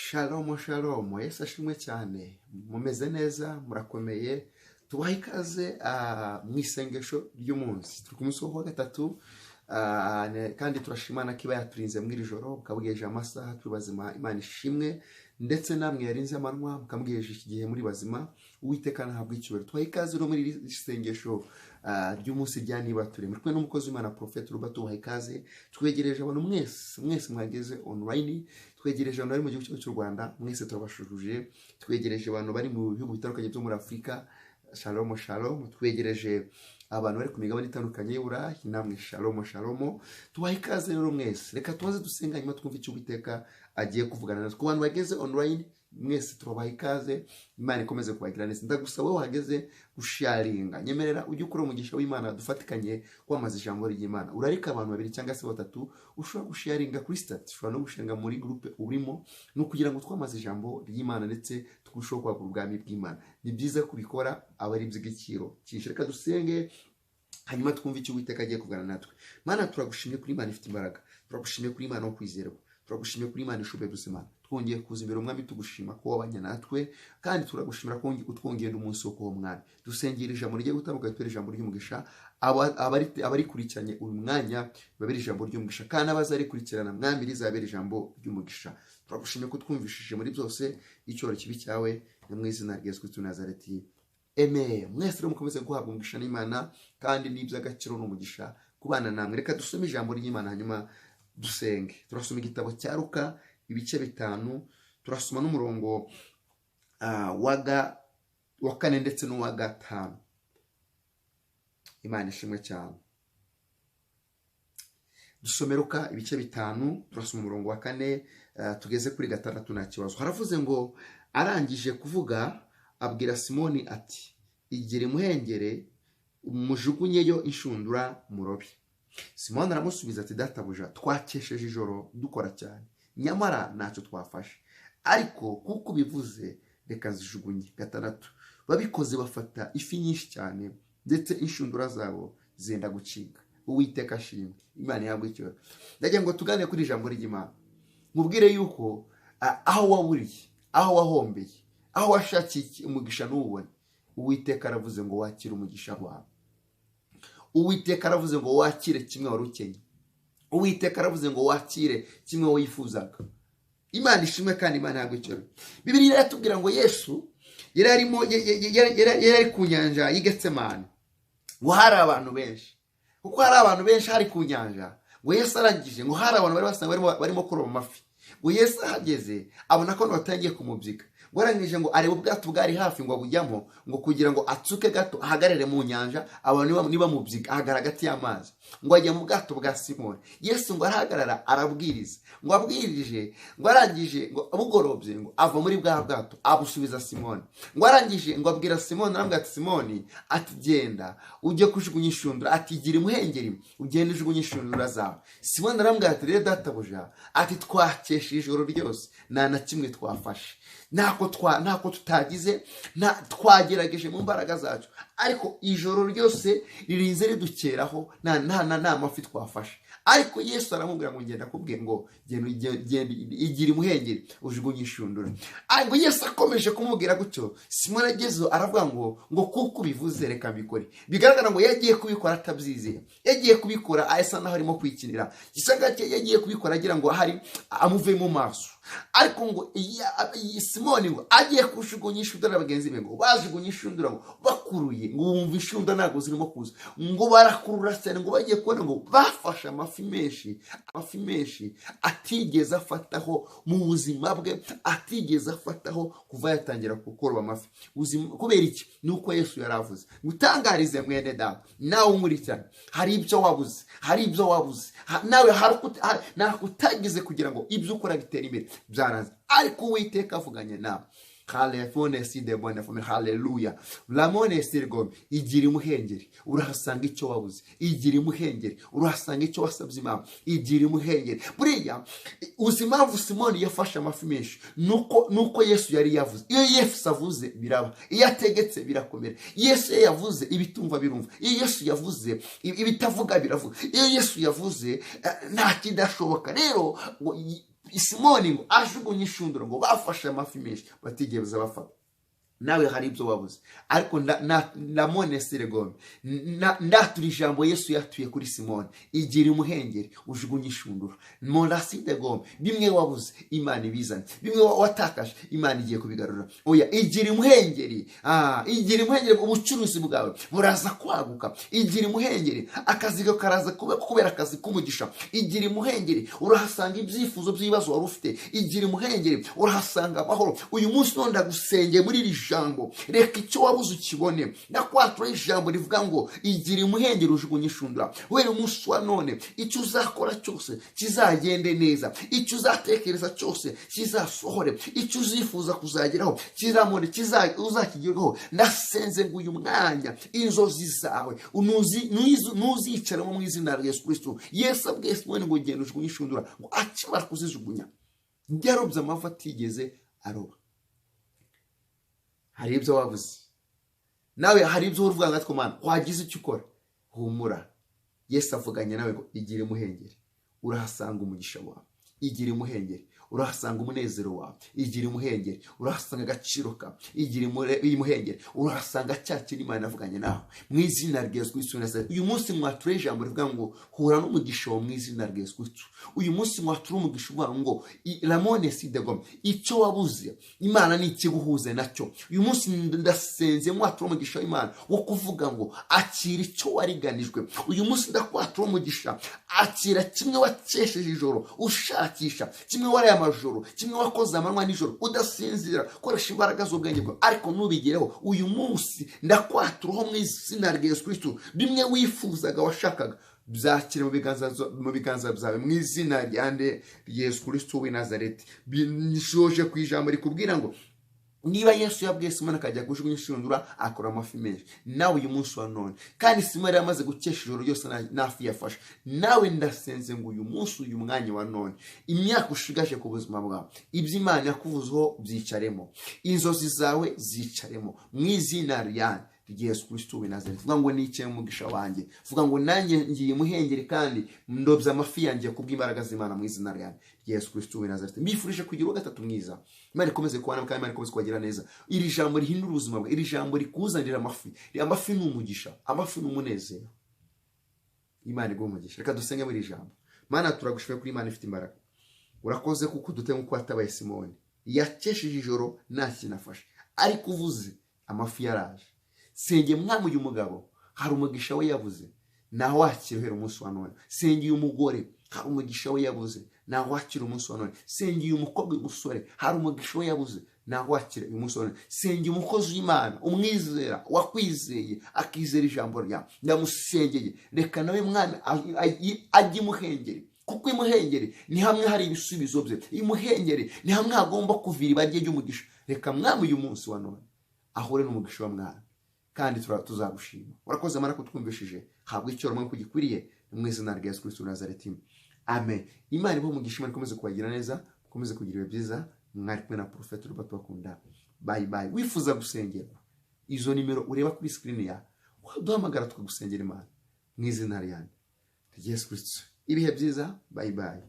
Shalom shalom, Yesu ashimwe cyane, mumeze neza, murakomeye. Tubaha ikaze mu isengesho ry'umunsi. Turi ku munsi wa gatatu, kandi turashimana ko iba yaturinze muri iri joro, mukabwijeje amasaha turi bazima, Imana ishimwe, ndetse namwe yarinze amanwa mukambwijeje iki gihe muri bazima. Uwiteka nahabwa icyubahiro. Tubaha ikaze no muri iri isengesho ry'umunsi rya niba turi muri kumwe n'umukozi w'Imana Prophet Ruba. Tubaha ikaze, twegereje abantu mwese mwageze online, twegereje abantu bari mu gihugu cy'u Rwanda, mwese turabashujuje, twegereje abantu bari mu bihugu bitandukanye byo muri Afrika. Shalom shalom, twegereje abantu bari ku migabane itandukanye y'Uburayi, namwe shalom shalom. Tubaha ikaze rero mwese, reka tubaze dusenga nyuma twumve icyo Uwiteka agiye kuvugana natwe. Ku bantu bageze online mwese turabaha ikaze, Imana ikomeze kubagira neza. Ndagusaba wowe wageze gusharinga, nyemerera ujye ukora umugisha w'Imana dufatikanye kwamaza ijambo ry'Imana. Urarika abantu babiri cyangwa se batatu, ushobora gusharinga kuri status, ushobora no gusharinga muri groupe urimo, no kugira ngo twamaze ijambo ry'Imana ndetse tukurushaho kwagura ubwami bw'Imana. Ni byiza kubikora, aba ari iby'igiciro cyinshi. Reka dusenge hanyuma twumve icyo Uwiteka agiye kuvugana natwe. Mana, turagushimye kuri Imana ifite imbaraga, turagushimye kuri Imana wo kwizerwa, turagushimye kuri Imana ishoboye dusema. Twongeye kuza imbere umwami tugushima ko wabanye natwe, kandi turagushimira ko utwongeye umunsi wo kuba umwami. Dusengera ijambo rigiye gutambuka, twere ijambo ry'umugisha abarikurikiranye uyu mwanya babiri ijambo ry'umugisha, kandi abazarikurikirana mwami rizabera ijambo ry'umugisha. Turagushimye ko twumvishije muri byose, icyoro kibi cyawe ni mu izina rya Yesu Kristo Nazareti. Amen. Mwese rero mukomeze guhabwa umugisha n'Imana, kandi n'iby'agaciro n'umugisha kubana namwe. Reka dusome ijambo ry'Imana hanyuma dusenge. Turasoma igitabo cya Luka ibice 5, turasoma n'umurongo wa 4 ndetse n'uwa 5. Imana ishimwe cyane. Dusome Luka ibice 5, turasoma umurongo wa 4 tugeze kuri 6 nta kibazo. Haravuze ngo arangije kuvuga abwira Simoni ati, igire muhengere umujugunyeyo inshundura murobi. Simoni aramusubiza ati, databuja, twakesheje ijoro dukora cyane, nyamara ntacyo twafashe, ariko kuko bivuze reka zijugunye. 6, babikoze bafata ifi nyinshi cyane, ndetse inshundura zabo zenda gucika. Uwiteka ashimwe, Imana yabwo icyo. Ndagira ngo tugane kuri ijambo ry'Imana, mubwire yuko aho waburiye, aho wahombeye, aho washakiye umugisha n'ubone, Uwiteka aravuze ngo wakire umugisha wawe. Uwiteka aravuze ngo wakire kimwe wari ukenye. Uwiteka aravuze ngo wakire kimwe wifuzaga. Imana ishimwe kandi Imana yabwo icyo. Bibiliya iratubwira ngo Yesu yari ku nyanja y'Getsemani, ngo hari abantu benshi. Kuko hari abantu benshi hari ku nyanja, ngo Yesu arangije ngo hari abantu bari basanga barimo kuroba amafi. Ngo Yesu ahageze abona ko batangiye kumubyiga, ngo arangije ngo areba ubwato bwari hafi ngo abujyamo, ngo kugira ngo atsuke gato ahagarare mu nyanja, abantu niba mubyiga ahagara hagati y'amazi. Ngo ajya mu bwato bwa Simoni. Yesu ngo arahagarara arabwiriza, ngo abwirije, ngo arangije ngo abugorobye, ngo ava muri bwa bwato abusubiza Simoni. Ngo arangije ngo abwira Simoni, arambwira ati, Simoni, ati genda ujye kujugunya inshundura, ati gira imuhengeri ugende ujugunye inshundura zawe. Simoni arambwira ati, rero databuja, ati twakeshe ijoro ryose nta na kimwe twafashe, ntako tutagize, twagerageje mu mbaraga zacu, ariko ijoro ryose ririnze ridukeraho nta mafi twafashe. Ariko Yesu aramubwira ngo ngenda kubwiye ngo genda igira imuhengeri ujugunye inshundura. Ariko Yesu akomeje kumubwira gutyo, Simoni agezeho aravuga ngo kuko bivuze reka mbikore. Bigaragara ngo yagiye kubikora atabyizeye, yagiye kubikora asa naho arimo kwikinira. Gisanga yagiye kubikora agira ngo hari amuve mu maso. Ariko ngo Simoni ngo agiye kujugunya inshundura, bagenzi be ngo bajugunye inshundura, ngo bakuruye, ngo bumva inshundura ntabwo zirimo kuza, ngo barakurura cyane, ngo bagiye kubona ngo bafashe amafi menshi atigeze afataho mu buzima bwe, atigeze afataho kuva yatangira gukora amafi. Kubera iki? Nuko Yesu yaravuze. Gutangarize mwene dawe, nawe umurikirana, hari ibyo wabuze, nawe ntabwo utagize kugira ngo ibyo ukora bitere imbere, byaranze. Ariko Uwiteka avuganye nawe. Haleluya. Lamone sirgo, igira imuhengeri urahasanga icyo wabuze, igira imuhengeri urahasanga icyo wasabye Imana, igira imuhengeri. Buriya uzi impamvu Simoni yafashe amafi menshi, nuko Yesu yari yavuze. Iyo Yesu avuze biraba, iyo ategetse birakomera. Yesu yavuze ibitumva birumva, iyo Yesu yavuze ibitavuga biravuga, iyo Yesu yavuze nta kidashoboka. Rero Simoni ngo ajugunye inshundura ngo bafashe amafi menshi batigeze bafata. Nawe hari ibyo wabuze, ariko ndamonesire gome ndatura ijambo Yesu yatuye kuri Simoni, igira umuhengeri ujugunye inshundura. Monaside gome bimwe wabuze Imana ibizane, bimwe watakaje Imana igiye kubigarura. Oya, igira umuhengeri, igira umuhengeri, ubucuruzi bwawe buraza kwaguka. Igira umuhengeri, akazi karaza kubera akazi k'umugisha. Igira umuhengeri, urahasanga ibyifuzo by'ibibazo wari ufite. Igira umuhengeri, urahasanga amahoro. Uyu munsi none ndagusengeye muri iri jambo, reka icyo wabuze ukibone. Ndakwatura ijambo rivuga ngo igira umuhengeri ujugunye inshundura. Wera umunsi wa none icyo uzakora cyose kizagende neza, icyo uzatekereza cyose kizasohore, icyo uzifuza kuzageraho kizamone uzakigerwaho. Ndasenze ngo uyu mwanya inzozi zawe nuzicaramo mu izina rya Yesu Kristo. Yesu abwiye Simoni ngo genda ujugunye inshundura, ngo akimara kuzijugunya yarobye amafi atigeze aroba. Hari ibyo wabuze, nawe hari ibyo uvuga ngo Mana wagize icyo ukora, humura. Yesu avuganye nawe ngo igire umuhengeri, urahasanga umugisha wawe. Igire umuhengeri, urahasanga umunezero wawe. Igire umuhengeri, urahasanga agaciro kawe. Igire umuhengeri, urahasanga cya kintu Imana avuganye nawe mu izina rya Yesu Kristo. Uyu munsi mwature ijambo rivuga ngo hura n'umugisha wawe mu izina rya Yesu Kristo. Uyu munsi mwature umugisha uvuga ngo lamone sidegome, icyo wabuze Imana ni ikiguhuze nacyo. Uyu munsi ndasenze mwature umugisha w'Imana wo kuvuga ngo akira icyo wariganijwe. Uyu munsi ndakwatura umugisha, akira kimwe wakesheje ijoro ushakisha, kimwe wari amajoro, kimwe wakoze amanywa nijoro udasinzira, koresha imbaraga z'ubwenge bwawe ariko nubigereho. Uyu munsi ndakwaturaho mu izina rya Yesu Kristo, bimwe wifuzaga washakaga byakire mu biganza byawe mu izina rya Yesu Kristo w'i Nazareti. Nishoje ku ijambo rikubwira ngo niba Yesu yabwiye Simoni akajya kujugunya inshundura akora amafi menshi, nawe uyu munsi wa none kandi Simoni yamaze gukesha ijoro ryose nafi yafashe, nawe ndasenze ngo uyu munsi uyu mwanya wa none imyaka ushigaje ku buzima bwawe ibyo Imana yakuvuzeho byicaremo, inzozi zawe zicaremo mu izina rya Yesu Kristo w'i Nazareti. Vuga ngo nicaye mu mugisha wanjye, vuga ngo nanjye ngiye muhengeri kandi ndobya amafi yanjye kubw'imbaraga z'Imana mu izina rya Yesu Kristo w'i Nazareti. Mbifurije kugira gatatu mwiza. Imana ikomeze kubana kandi Imana ikomeze kubagira neza. Iri jambo rihindura ubuzima bwawe, iri jambo rikuzanira amafi. Amafi ni umugisha, amafi ni umunezero. Imana iguhe umugisha. Reka dusenge muri iri jambo. Mana turagushimira kuri Imana ifite imbaraga. Urakoze kuko duteye nk'uko watabaye Simoni, yakesheje ijoro nta kintu afashe, ariko uvuze amafi yaraje. Senge mwami uyu mugabo hari umugisha we yabuze, naho wakira uhera umunsi wa none. Senge uyu mugore hari umugisha we yabuze, naho wakira umunsi wa none. Senge uyu mukobwa umusore hari umugisha we yabuze, naho wakira uyu munsi wa none. Senge umukozi w'Imana umwizera wakwizeye akizera ijambo ryawe, ndamusengeye reka nawe mwana ajye imuhengeri, kuko imuhengeri ni hamwe hari ibisubizo bye. Imuhengeri ni hamwe hagomba kuvira ibajye ry'umugisha. Reka mwami uyu munsi wa none ahure n'umugisha wa mwana kandi tuzagushima. Urakoze Mana kutwumvishije, habwa icyo rumwe kugikwiriye mu izina rya Yesu Kristo w'i Nazareti. Amen. Imana ibo umugisha, Imana ikomeze kubagira neza, ikomeze kugira ibihe byiza. Mwari kumwe na Prophet Robert Bakunda. Bye bye. Wifuza gusengerwa, izo nimero ureba kuri screen ya duhamagara tukagusengera Imana mu izina rya Yesu Kristo. Ibihe byiza. Bye bye.